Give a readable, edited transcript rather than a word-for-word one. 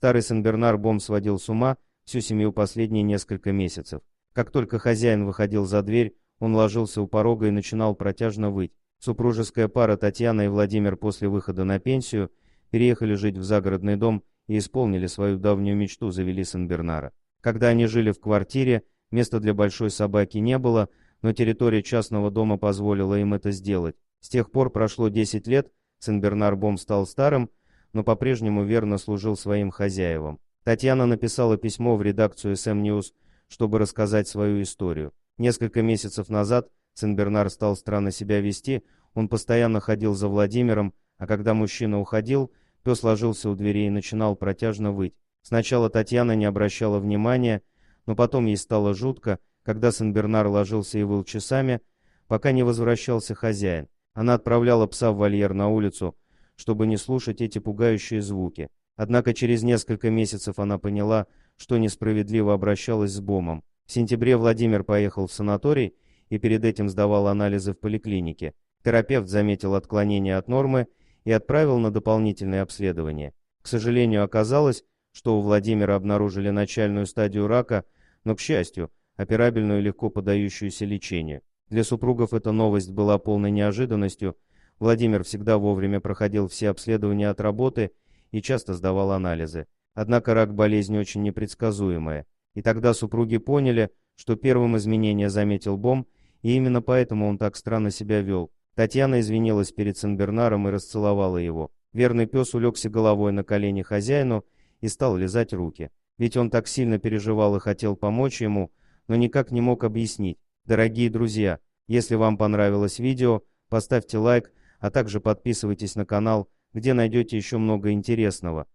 Старый Сенбернар Бом сводил с ума всю семью последние несколько месяцев. Как только хозяин выходил за дверь, он ложился у порога и начинал протяжно выть. Супружеская пара Татьяна и Владимир после выхода на пенсию переехали жить в загородный дом и исполнили свою давнюю мечту, завели Сенбернара. Когда они жили в квартире, места для большой собаки не было, но территория частного дома позволила им это сделать. С тех пор прошло 10 лет, Сенбернар Бом стал старым, но по-прежнему верно служил своим хозяевам. Татьяна написала письмо в редакцию SM News, чтобы рассказать свою историю. Несколько месяцев назад Сенбернар стал странно себя вести, он постоянно ходил за Владимиром, а когда мужчина уходил, пес ложился у двери и начинал протяжно выть. Сначала Татьяна не обращала внимания, но потом ей стало жутко, когда Сенбернар ложился и выл часами, пока не возвращался хозяин. Она отправляла пса в вольер на улицу, чтобы не слушать эти пугающие звуки. Однако через несколько месяцев она поняла, что несправедливо обращалась с Бомом. В сентябре Владимир поехал в санаторий и перед этим сдавал анализы в поликлинике. Терапевт заметил отклонение от нормы и отправил на дополнительное обследование. К сожалению, оказалось, что у Владимира обнаружили начальную стадию рака, но, к счастью, операбельную и легко поддающуюся лечению. Для супругов эта новость была полной неожиданностью. Владимир всегда вовремя проходил все обследования от работы и часто сдавал анализы. Однако рак – болезнь очень непредсказуемая. И тогда супруги поняли, что первым изменения заметил Бом, и именно поэтому он так странно себя вел. Татьяна извинилась перед Сенбернаром и расцеловала его. Верный пес улегся головой на колени хозяину и стал лизать руки. Ведь он так сильно переживал и хотел помочь ему, но никак не мог объяснить. Дорогие друзья, если вам понравилось видео, поставьте лайк, а также подписывайтесь на канал, где найдете еще много интересного.